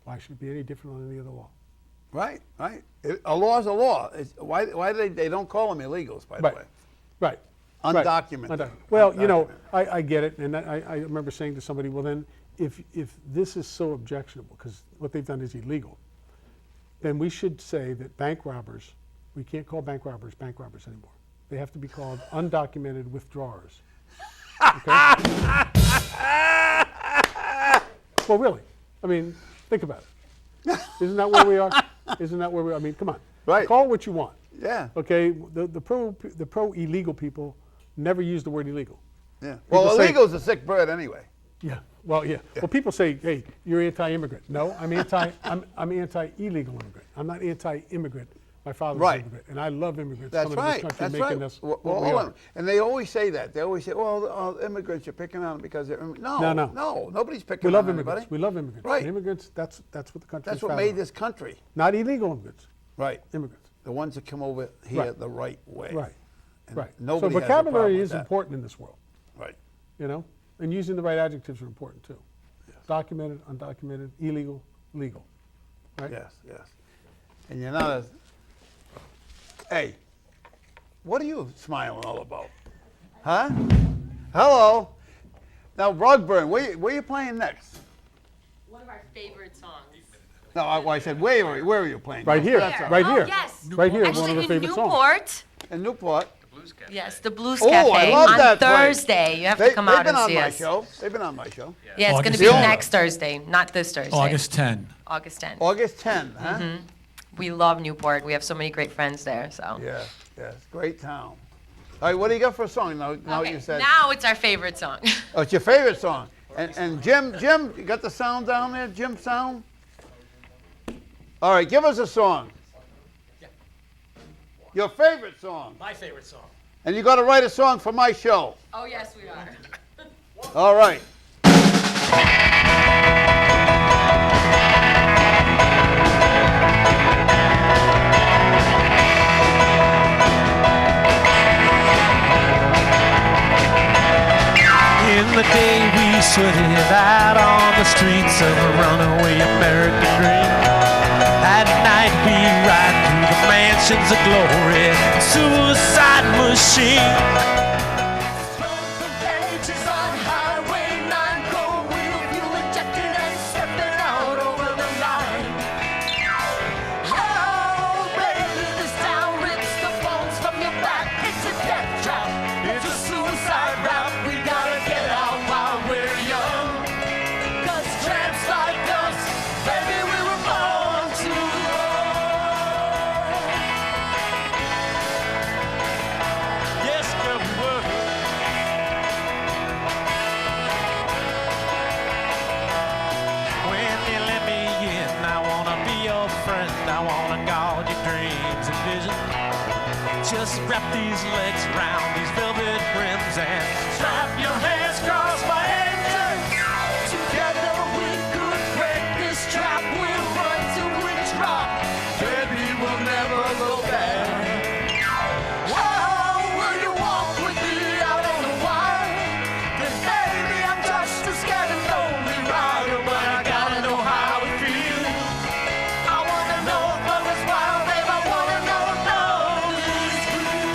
Why should it be any different on any other law? Right, right. A law is a law. Why do they don't call them illegals, by the way? Right. Undocumented. Well, Undocumented. I get it, and I remember saying to somebody, well then, if this is so objectionable, because what they've done is illegal, then we should say that bank robbers, we can't call bank robbers anymore. They have to be called undocumented withdrawers. Well, really. I mean, think about it. Isn't that where we are? Isn't that where we are? I mean, come on. Right. Call it what you want. Yeah. Okay. The pro illegal people never use the word illegal. Yeah. Well, People say- illegal's a sick bird anyway. Yeah. Well, yeah. Well, people say, "Hey, you're anti-immigrant." No, I'm anti-illegal immigrant. I'm not anti-immigrant. My father's Right. an immigrant, and I love immigrants That's coming to right. this country, That's making right. us Well, what we hold are. on. And they always say that. They always say, "Well, immigrants, you're picking on them because they're no, No. nobody's picking We love on immigrants. anybody. We love immigrants. Right. And immigrants. That's what the country. That's what made this country. Not illegal immigrants. Right. Immigrants. The ones that come over here Right. the right way. Right. And Right. Nobody so has a problem vocabulary with is that. important in this world. Right. You know, and using the right adjectives are important too. Documented, undocumented, illegal, legal. Right. Yes. Yes. And you're not a. Hey, what are you smiling all about? Huh? Hello. Now, RugBurn, where you playing next? One of our favorite songs. No, I said where are you playing? Right here. There. Right Oh, here. yes. Right here. One Actually, of our in favorite songs. Newport. In Newport. Yes, the Blues Oh, Cafe I love on that place. Thursday. You have to come out and see us. They've been on my show. Yeah, it's going to August be 10. next Thursday, not this Thursday. August 10. August 10th. August 10, huh? We love Newport. We have so many great friends there. So. Yes, yes, great town. All right, what do you got for a song? Now Okay, you said. now it's our favorite song. Oh, it's your favorite song. And Jim, you got the sound down there? Jim sound? All right, give us a song. Yeah. Your favorite song. My favorite song. And you got to write a song for my show. Oh, yes, we are. All right. In the day we sweated out on the streets of a runaway American dream. At night we ride through the mansions of glory, suicide machine. Pages on Highway 9, cold wheel, fuel injected and stepping out over the line. Oh, baby, this town rips the bones from your back. It's a death trap. It's a suicide rap. We gotta get out while we're young. 'Cause tramps like us, baby, we were born to run. Yes, girl, we were. When you let me in, I wanna be your friend. I wanna guard your dreams and visions. Just wrap these legs round these velvet rims and strap your hands across my engine. Together we could break this trap. We'll run till we drop. Baby, we'll never go back. Oh, will you walk with me out on the wire? 'Cause baby, I'm just a scared and lonely rider, but I gotta know how it feels. I wanna know if love is wild, babe. I wanna know if love is real.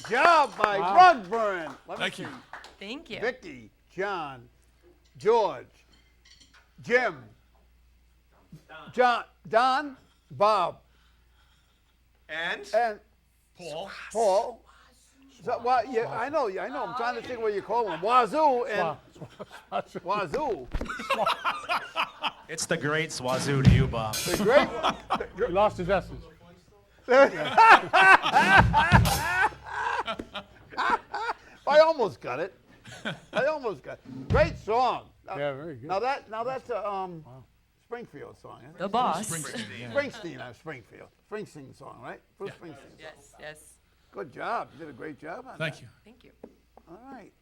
job by Wow. RugBurn. Let me Thank you. see. Thank you. Vicky, John, George, Jim, Don, Bob, And and Paul. Paul. So, well, yeah, I know. I'm trying to think what you call him. Wazoo and Wazoo. It's the great Swazoo to you, Bob. The great one. He lost his essence. I almost got it. Great song. Yeah, very good. Now that's a Springfield song. Isn't it? The boss. Springsteen song, right? Bruce Springsteen. Yes, yes. Good job. You did a great job on that. Thank you. Thank you. All right.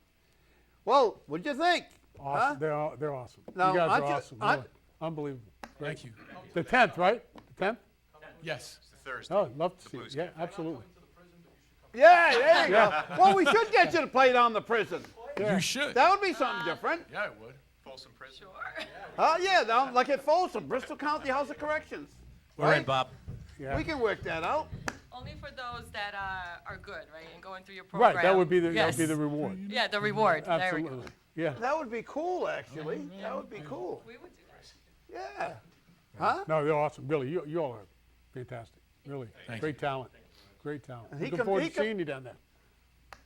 Well, what'd you think? Awesome. They're awesome. Now, you guys aren't are you- awesome. aren't- Really. Unbelievable. Thank you. The 10th, right? The 10th? Yes. Thursday. Oh, I'd love to see it. Yeah, absolutely. Yeah, there you go. Well, we should get you to play down the prison. You should. That would be something different. Yeah, it would. Folsom Prison. Sure. Yeah, down like at Folsom, Bristol County House of Corrections. We're in, Right? Bob. Yeah. We can work that out. Only for those that are good, right, and going through your program. Right, that would be the Yes. reward. Yeah, the reward. There we Absolutely. go. Yeah. That would be cool, actually. That would be cool. We would do that. Yeah. Huh? No, they're awesome. Really, you all are fantastic. Really, Thank great talent. Great talent. And he Looking come- forward he to come- seeing you down there.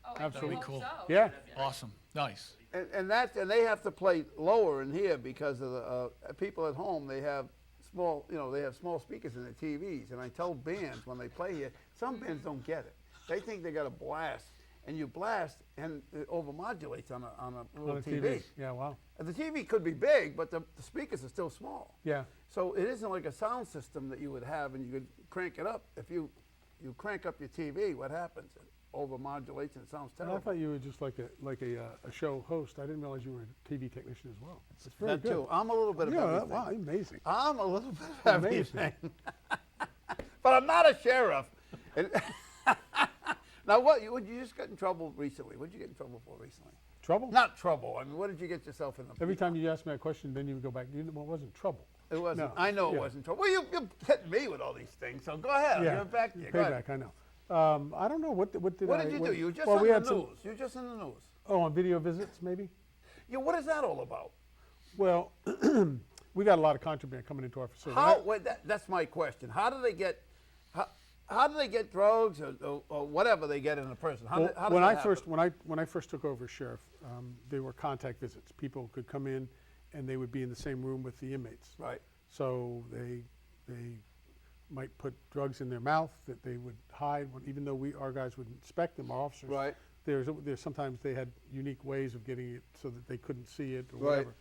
Oh, Absolutely. I hope Cool. so. Yeah. Awesome. Nice. And they have to play lower in here because of the people at home. They have small, they have small speakers in their TVs. And I tell bands when they play here, some bands don't get it. They think they got a blast, and you blast, and it overmodulates on a little On the TV. Yeah, wow. And the TV could be big, but the speakers are still small. Yeah. So it isn't like a sound system that you would have, and you could crank it up. If you crank up your TV, what happens? It overmodulates and it sounds And I terrible. thought you were just like a show host. I didn't realize you were a TV technician as well. It's very That good. too. I'm a little bit of Yeah, everything. wow, amazing. I'm a little bit of Amazing. everything. But I'm not a sheriff. And now, you just got in trouble recently? What did you get in trouble for recently? Trouble? Not trouble. I mean, what did you get yourself in? Every time you ask me a question, then you would go back. Well, it wasn't trouble. It wasn't. No. I know it Yeah. wasn't trouble. Well, you're hitting me with all these things, so go ahead. I'll give it back to you. Go ahead. Payback, I know. I don't know, what did What I... did you do? You were just well, on we the had news. some- You were just in the news. Oh, on video visits, maybe? Yeah, what is that all about? Well, we got a lot of contraband coming into our facility. How? Wait, that's my question. How do they get? How do they get drugs or whatever they get in a prison? How does when that I first when I first took over as sheriff, they were contact visits. People could come in, and they would be in the same room with the inmates. Right. So they might put drugs in their mouth that they would hide, even though our guys would inspect them, our officers. Right. There's sometimes they had unique ways of getting it so that they couldn't see it or Right. whatever.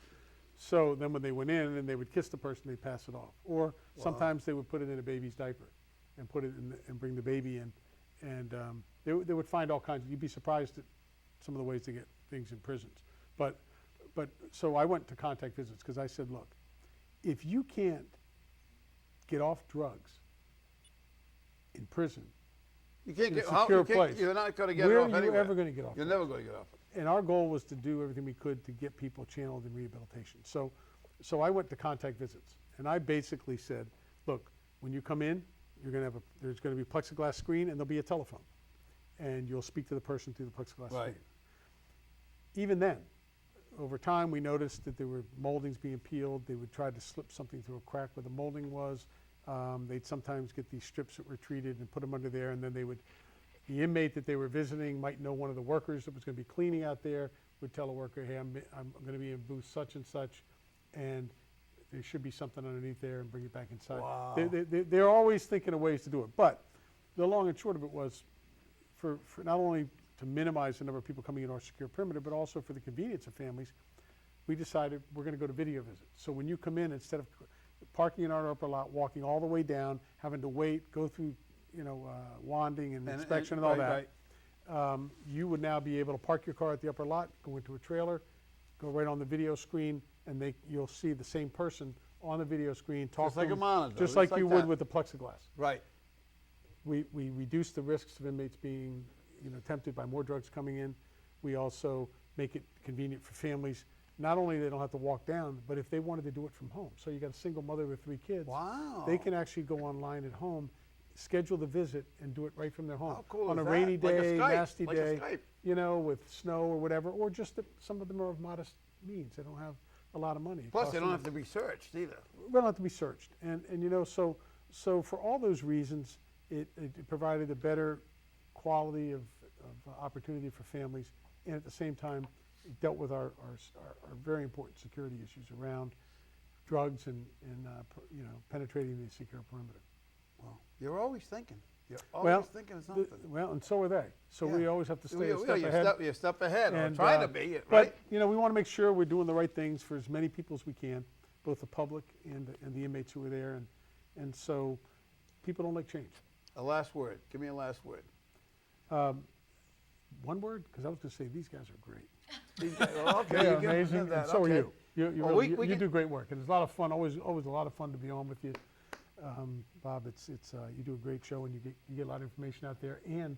So then when they went in and they would kiss the person, they'd pass it off. Or sometimes they would put it in a baby's diaper and put it in and bring the baby in. And they would find all kinds. You'd be surprised at some of the ways they get things in prisons. But so I went to contact visits because I said, look, if you can't get off drugs in prison, You can't in get. a secure place, You're not going to get it where off are you anywhere. ever going to get off You're drugs? never going to get off it. And our goal was to do everything we could to get people channeled in rehabilitation. So I went to contact visits, and I basically said, look, when you come in, there's going to be a plexiglass screen, and there'll be a telephone, and you'll speak to the person through the plexiglass Right. screen. Even then, over time, we noticed that there were moldings being peeled. They would try to slip something through a crack where the molding was. They'd sometimes get these strips that were treated and put them under there, and then the inmate that they were visiting might know one of the workers that was going to be cleaning out there, would tell a worker, hey, I'm going to be in booth such and such, and there should be something underneath there, and bring it back inside. Wow. They're always thinking of ways to do it. But the long and short of it was for not only to minimize the number of people coming in our secure perimeter, but also for the convenience of families, we decided we're going to go to video visits. So when you come in, instead of parking in our upper lot, walking all the way down, having to wait, go through wanding and inspection and all right, that, you would now be able to park your car at the upper lot, go into a trailer, go right on the video screen, and you'll see the same person on the video screen, talk Just to like a them, monitor, just just like like you that. would with the plexiglass. Right. We reduce the risks of inmates being tempted by more drugs coming in. We also make it convenient for families. Not only they don't have to walk down, but if they wanted to do it from home. So you got a single mother with 3 kids. Wow. They can actually go online at home, schedule the visit and do it right from their home. How cool on is a that? rainy Like a day, Skype, nasty like a day, Skype. you know, with snow or whatever, or just that some of them are of modest means. They don't have a lot of money. It Plus, costs they don't them- have to be searched either. we don't have to be searched. And you know, so for all those reasons, it provided a better quality of opportunity for families, and at the same time, it dealt with our very important security issues around drugs and you know, penetrating the secure perimeter. Well, you're always thinking. You're always thinking of something. Well, and so are they. So we Yeah. always have to stay Yeah, a step you're ahead. You're a step ahead, or And, try to be, right? But you know, we want to make sure we're doing the right things for as many people as we can, both the public and the inmates who are there, and so people don't like change. A last word. Give me a last word. One word, because I was going to say these guys are great. These guys- well, okay, They're you give amazing, them that, and so okay. are you. You Well, really, we you can- do great work, and it's a lot of fun. Always a lot of fun to be on with you, Bob. It's you do a great show, and you get a lot of information out there, and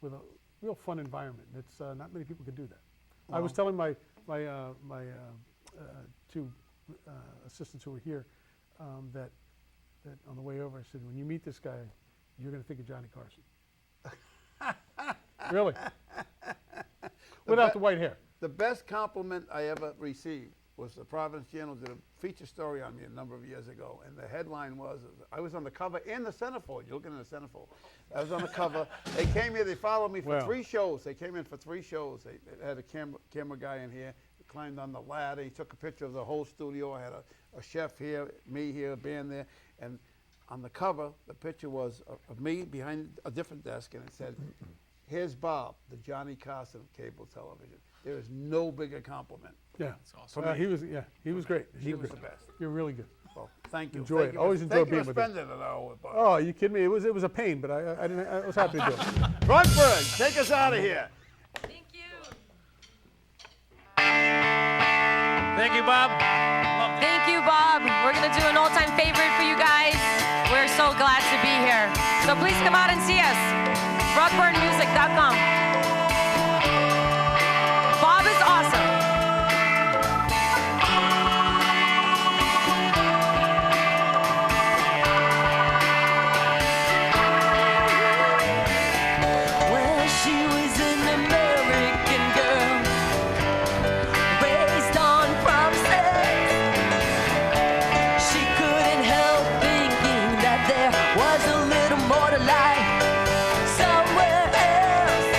with a real fun environment. It's not many people can do that. I was telling my two assistants who were here that on the way over, I said, when you meet this guy, you're going to think of Johnny Carson. Really? Without the white hair. The best compliment I ever received was the Providence Journal did a feature story on me a number of years ago, and the headline was, I was on the cover and the centerfold. You're looking at the centerfold. I was on the cover. They came here, they followed me for Wow. 3 shows. They came in for 3 shows. They had a camera guy in here. He climbed on the ladder. He took a picture of the whole studio. I had a chef here, me here, a band there. And on the cover, the picture was of me behind a different desk, and it said, here's Bob, the Johnny Carson of cable television. There is no bigger compliment. Yeah. That's awesome. He was great. He was great. the best. You're really good. Well, thank you. Enjoy Thank it. you Always for, enjoy thank being you with for you. spending an hour with Bob. Oh, you kidding me? It was a pain, but I was happy to do it. RugBurn, take us out of here. Thank you. Thank you, Bob. Thank you, Bob. We're going to do an all-time favorite for you guys. We're so glad to be here. So please come out and see us. RugBurnMusic.com. Bob is awesome. Well, she was an American girl, raised on promises. She couldn't help thinking that there was a little more to life somewhere else.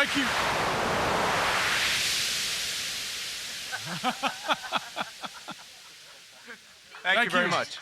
Thank you. Thank you very you. much.